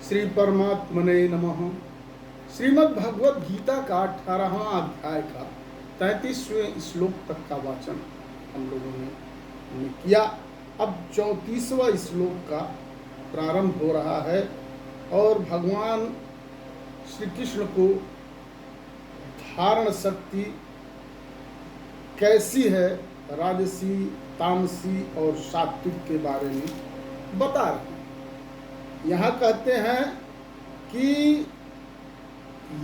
श्री परमात्मने नमः। श्रीमद् भगवद गीता का 18वां अध्याय का 33वें श्लोक तक का वाचन हम लोगों ने किया। अब 34वां श्लोक का प्रारंभ हो रहा है और भगवान श्री कृष्ण को धारण शक्ति कैसी है, राजसी, तामसी और सात्विक के बारे में बता रहे हैं। यहाँ कहते हैं कि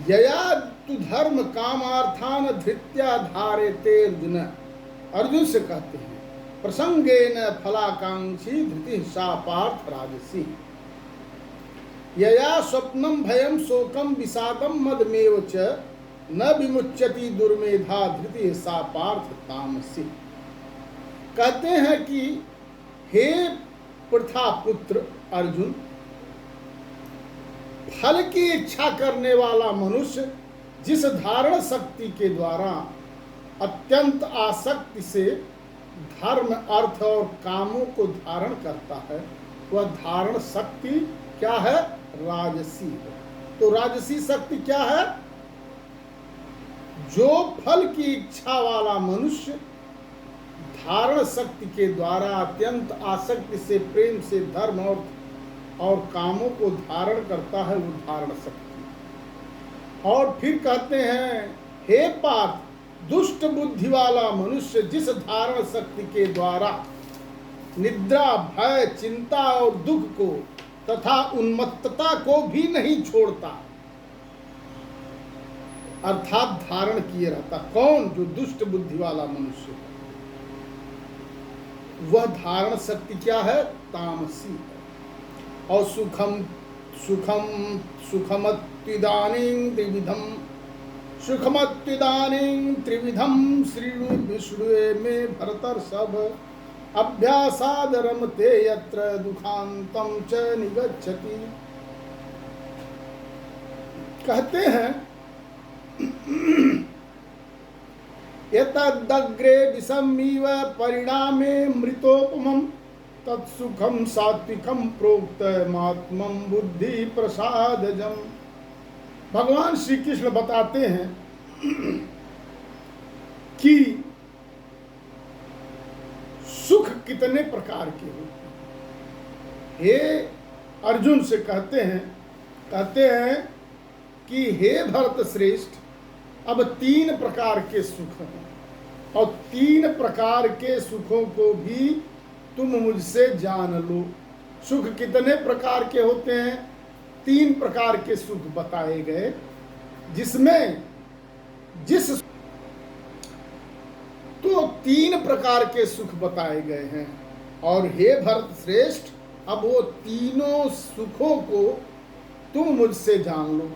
यया तु धर्म कामार्थान धृत्या धारेते अर्जुन। अर्जुन से कहते हैं प्रसंगेन फलाकांक्षी धृति सा पार्थ राजसी। यया स्वप्नम भयम शोकम विषादम मदमेव च न विमुच्यति दुर्मेधा धृति सा पार्थ तामसी। कहते हैं कि हे पृथा पुत्र अर्जुन, फल की इच्छा करने वाला मनुष्य जिस धारण शक्ति के द्वारा अत्यंत आसक्ति से धर्म, अर्थ और कामों को धारण करता है, वह धारण शक्ति क्या है? राजसी है। तो राजसी शक्ति क्या है? जो फल की इच्छा वाला मनुष्य धारण शक्ति के द्वारा अत्यंत आसक्ति से, प्रेम से धर्म और कामों को धारण करता है, वो धारण शक्ति। और फिर कहते हैं हे पार्थ, दुष्ट बुद्धि वाला मनुष्य जिस धारण शक्ति के द्वारा निद्रा, भय, चिंता और दुख को तथा उन्मत्तता को भी नहीं छोड़ता, अर्थात धारण किए रहता। कौन? जो दुष्ट बुद्धि वाला मनुष्य, वह धारण शक्ति क्या है? तामसी है। और सुखमत्विदानीं त्रिविधम श्रीणु विष्णुवे मे भरतर्षभ अभ्यासाद रमते यत्र दुखांतम च निगच्छति। कहते हैं एतदग्रे विषमिव परिणामे मृतोपमम् तत्सुखम सात्विकम प्रोक्तमात्मम बुद्धि प्रसादजम। भगवान श्री कृष्ण बताते हैं कि सुख कितने प्रकार के होते हैं। हे अर्जुन से कहते हैं कि हे भरत श्रेष्ठ, अब 3 प्रकार के सुख हैं और 3 प्रकार के सुखों को भी तुम मुझसे जान लो। सुख कितने प्रकार के होते हैं? 3 प्रकार के सुख बताए गए, जिसमें तो 3 प्रकार के सुख बताए गए हैं। और हे भरत श्रेष्ठ, अब वो तीनों सुखों को तुम मुझसे जान लो।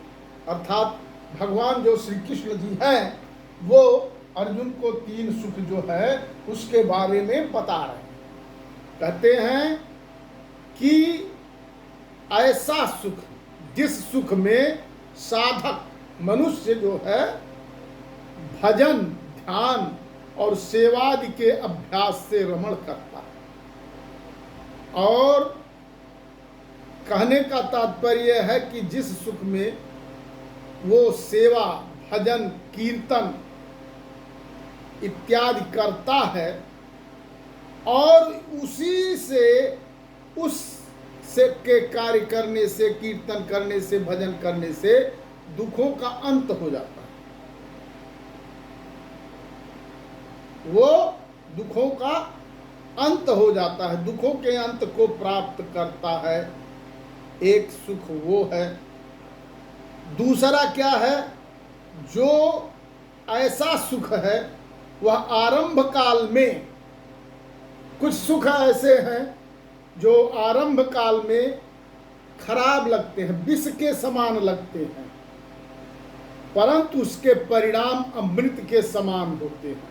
अर्थात भगवान जो श्री कृष्ण जी हैं, वो अर्जुन को 3 सुख जो है उसके बारे में बता रहे हैं। कहते हैं कि ऐसा सुख, जिस सुख में साधक मनुष्य जो है भजन, ध्यान और सेवादि के अभ्यास से रमण करता है। और कहने का तात्पर्य है कि जिस सुख में वो सेवा, भजन, कीर्तन इत्यादि करता है और उसी से, उस से के कार्य करने से, कीर्तन करने से, भजन करने से दुखों का अंत हो जाता है। वो दुखों का अंत हो जाता है, दुखों के अंत को प्राप्त करता है। एक सुख वो है। दूसरा क्या है? जो ऐसा सुख है वह आरंभ काल में, कुछ सुख ऐसे हैं जो आरंभ काल में खराब लगते हैं, विष के समान लगते हैं, परंतु उसके परिणाम अमृत के समान होते हैं।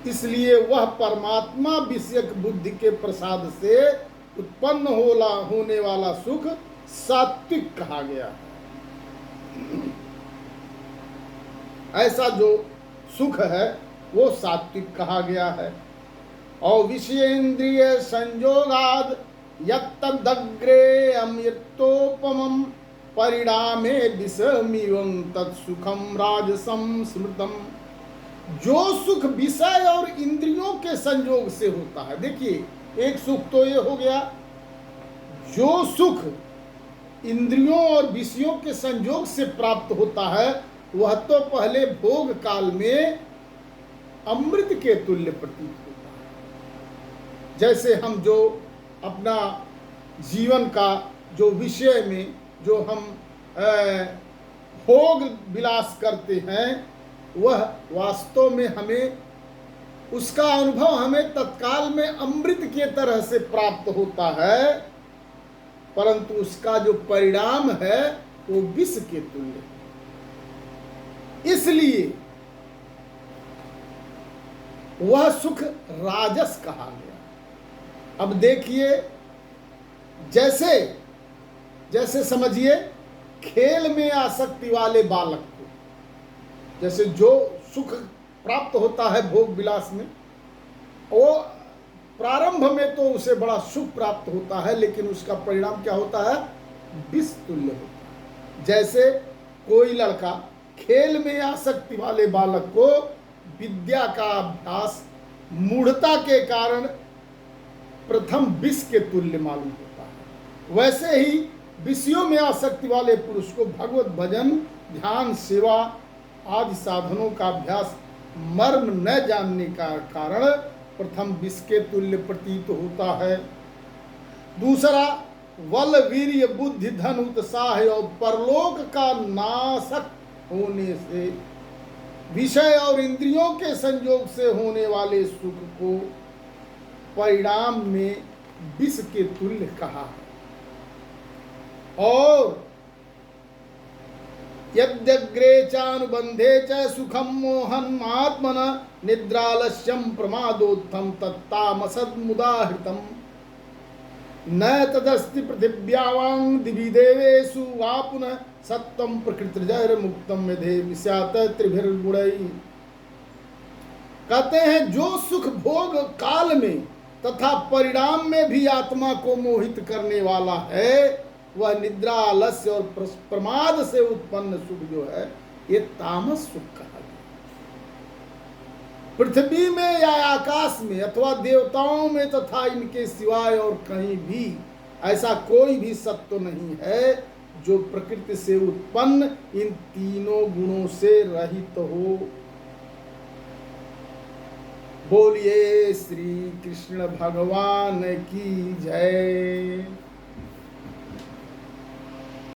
इसलिए वह परमात्मा विषयक बुद्धि के प्रसाद से उत्पन्न होने वाला सुख सात्विक कहा गया है। ऐसा जो सुख है वो सात्विक कहा गया है। और विषयेन्द्रिय संयोगाद यत्तदग्रे अमृतो रजसोपमं परिणामे विषमिवं तत्सुखम राजसं स्मृतम। जो सुख विषय और इंद्रियों के संयोग से होता है, देखिए एक सुख तो ये हो गया, जो सुख इंद्रियों और विषयों के संयोग से प्राप्त होता है वह तो पहले भोग काल में अमृत के तुल्य प्रतीत होता है। जैसे हम जो अपना जीवन का जो विषय में जो हम भोग विलास करते हैं वह वास्तव में हमें उसका अनुभव हमें तत्काल में अमृत के तरह से प्राप्त होता है, परंतु उसका जो परिणाम है वो विष के तुल्य। इसलिए वह सुख राजस कहा गया। अब देखिए, जैसे जैसे समझिए खेल में आसक्ति वाले बालक को, जैसे जो सुख प्राप्त होता है भोग विलास में, वो प्रारंभ में तो उसे बड़ा सुख प्राप्त होता है, लेकिन उसका परिणाम क्या होता है? विष तुल्य होता है। जैसे कोई लड़का खेल में आसक्ति वाले बालक को विद्या का अभ्यास मूढ़ता के कारण प्रथम विष के तुल्य मालूम होता है, वैसे ही विषयों में आसक्ति वाले पुरुष को भगवत भजन, ध्यान, सेवा आदि साधनों का अभ्यास मर्म न जानने का कारण प्रथम विष के तुल्य प्रतीत होता है। दूसरा, बल, वीर्य, बुद्धि, धन, उत्साह और परलोक का नाशक होने से विषय और इंद्रियों के संयोग से होने वाले सुख को परिणाम में विष के तुल्य कहा है। और यद्यग्रे चानुबंधे च सुखम मोहन आत्मन निद्रालस्यम प्रमादोत्थम तत्तामसदमुदाहृतम न तदस्ति पृथिव्यावां दिवि देवेषु वा पुनः सत्वं प्रकृतिर्मुक्तम मेधे विस्यात त्रिभिर्गुणै। कहते हैं जो सुख भोग काल में तथा परिणाम में भी आत्मा को मोहित करने वाला है वह निद्रा, आलस्य और प्रमाद से उत्पन्न सुख जो है ये तामस सुख कहा गया। पृथ्वी में या आकाश में अथवा देवताओं में तथा इनके सिवाय और कहीं भी ऐसा कोई भी सत्व नहीं है जो प्रकृति से उत्पन्न इन तीनों गुणों से रहित हो। बोलिए श्री कृष्ण भगवान की जय।